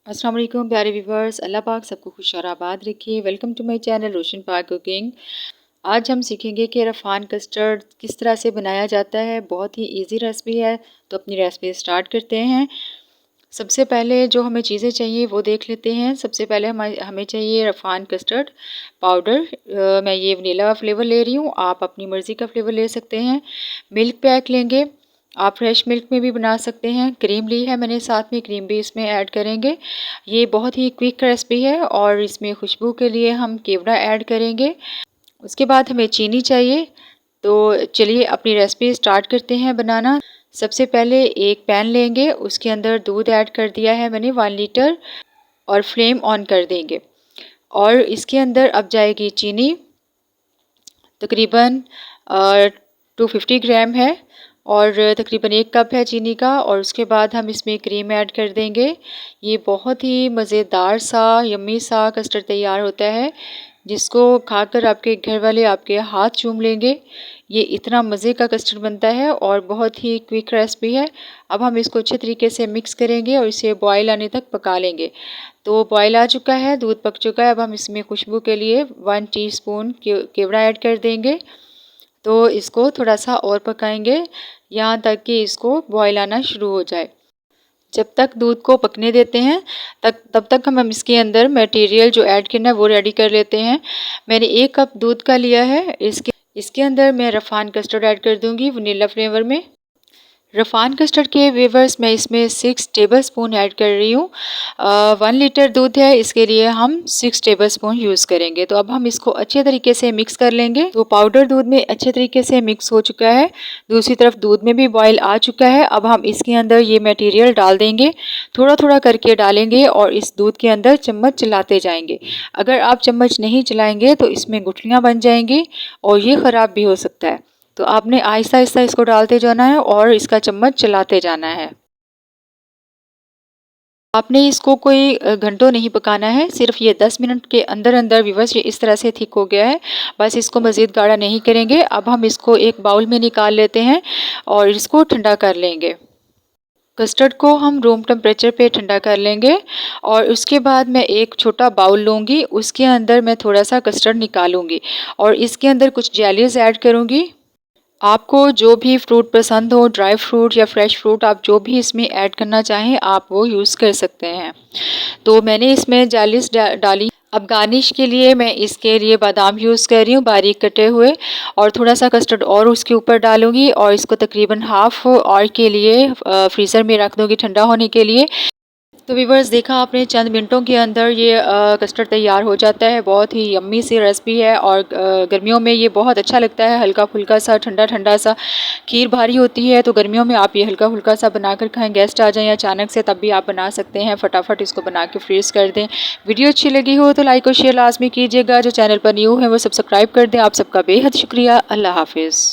अस्सलाम वालेकुम प्यारे व्यूवर्स, अल्लाह पाक सबको खुश और आबाद रखिए। वेलकम टू माय चैनल रोशन पाक कुकिंग। आज हम सीखेंगे कि रफ़ान कस्टर्ड किस तरह से बनाया जाता है। बहुत ही इजी रेसिपी है, तो अपनी रेसिपी स्टार्ट करते हैं। सबसे पहले जो हमें चीज़ें चाहिए वो देख लेते हैं। सबसे पहले हमें चाहिए रफ़ान कस्टर्ड पाउडर। मैं ये वनीला फ्लेवर ले रही हूँ, आप अपनी मर्ज़ी का फ्लेवर ले सकते हैं। मिल्क पैक लेंगे, आप फ्रेश मिल्क में भी बना सकते हैं। क्रीम ली है मैंने, साथ में क्रीम भी इसमें ऐड करेंगे। ये बहुत ही क्विक रेसिपी है और इसमें खुशबू के लिए हम केवड़ा ऐड करेंगे। उसके बाद हमें चीनी चाहिए। तो चलिए अपनी रेसिपी स्टार्ट करते हैं बनाना। सबसे पहले एक पैन लेंगे, उसके अंदर दूध ऐड कर दिया है मैंने 1 लीटर और फ्लेम ऑन कर देंगे। और इसके अंदर अब जाएगी चीनी, तकरीबन 250 ग्राम है और तकरीबन 1 कप है चीनी का। और उसके बाद हम इसमें क्रीम ऐड कर देंगे। ये बहुत ही मज़ेदार सा यम्मी सा कस्टर्ड तैयार होता है, जिसको खाकर आपके घर वाले आपके हाथ चूम लेंगे। ये इतना मज़े का कस्टर्ड बनता है और बहुत ही क्विक रेसिपी है। अब हम इसको अच्छे तरीके से मिक्स करेंगे और इसे बॉयल आने तक पका लेंगे। तो बॉयल आ चुका है, दूध पक चुका है। अब हम इसमें खुशबू के लिए 1 टीस्पून केवड़ा ऐड कर देंगे। तो इसको थोड़ा सा और पकाएंगे यहाँ तक कि इसको बॉयल आना शुरू हो जाए। जब तक दूध को पकने देते हैं तब तक हम इसके अंदर मटेरियल जो ऐड करना है वो रेडी कर लेते हैं। मैंने 1 कप दूध का लिया है। इसके अंदर मैं रफ़ान कस्टर्ड ऐड कर दूंगी वनीला फ्लेवर में। रफ़ान कस्टर्ड के व्यूवर्स मैं इसमें 6 टेबलस्पून ऐड कर रही हूँ। 1 लीटर दूध है, इसके लिए हम 6 टेबलस्पून यूज़ करेंगे। तो अब हम इसको अच्छे तरीके से मिक्स कर लेंगे। तो पाउडर दूध में अच्छे तरीके से मिक्स हो चुका है। दूसरी तरफ दूध में भी बॉयल आ चुका है। अब हम इसके अंदर ये मटेरियल डाल देंगे, थोड़ा थोड़ा करके डालेंगे और इस दूध के अंदर चम्मच चलाते जाएंगे। अगर आप चम्मच नहीं चलाएंगे तो इसमें गुठलियाँ बन जाएंगी और ये ख़राब भी हो सकता है। तो आपने आहिस्ता आहिस्ता इसको डालते जाना है और इसका चम्मच चलाते जाना है। आपने इसको कोई घंटों नहीं पकाना है, सिर्फ ये 10 मिनट के अंदर अंदर व्यूअर्स ये इस तरह से थिक हो गया है। बस इसको मज़ीद गाढ़ा नहीं करेंगे। अब हम इसको एक बाउल में निकाल लेते हैं और इसको ठंडा कर लेंगे। कस्टर्ड को हम रूम टेम्परेचर पे ठंडा कर लेंगे और उसके बाद मैं एक छोटा बाउल लूँगी, उसके अंदर मैं थोड़ा सा कस्टर्ड निकालूंगी और इसके अंदर कुछ जेलीज ऐड करूँगी। आपको जो भी फ्रूट पसंद हो, ड्राई फ्रूट या फ्रेश फ्रूट, आप जो भी इसमें ऐड करना चाहें आप वो यूज़ कर सकते हैं। तो मैंने इसमें जालिस डाली। अब गार्निश के लिए मैं इसके लिए बादाम यूज़ कर रही हूँ बारीक कटे हुए, और थोड़ा सा कस्टर्ड और उसके ऊपर डालूंगी और इसको तकरीबन हाफ़ आवर के लिए फ्रीज़र में रख दूँगी ठंडा होने के लिए। तो व्यूअर्स देखा आपने, चंद मिनटों के अंदर ये कस्टर्ड तैयार हो जाता है। बहुत ही यम्मी सी रेसिपी है और गर्मियों में ये बहुत अच्छा लगता है, हल्का फुल्का सा ठंडा ठंडा सा। खीर भारी होती है तो गर्मियों में आप ये हल्का फुल्का सा बनाकर खाएं। गेस्ट आ जाएं अचानक से तब भी आप बना सकते हैं। फटाफट इसको बना के फ्रीज़ कर दें। वीडियो अच्छी लगी हो तो लाइक और शेयर लाजमी कीजिएगा। जो चैनल पर न्यू है वो सब्सक्राइब कर दें। आप सबका बेहद शुक्रिया। अल्लाह हाफिज़।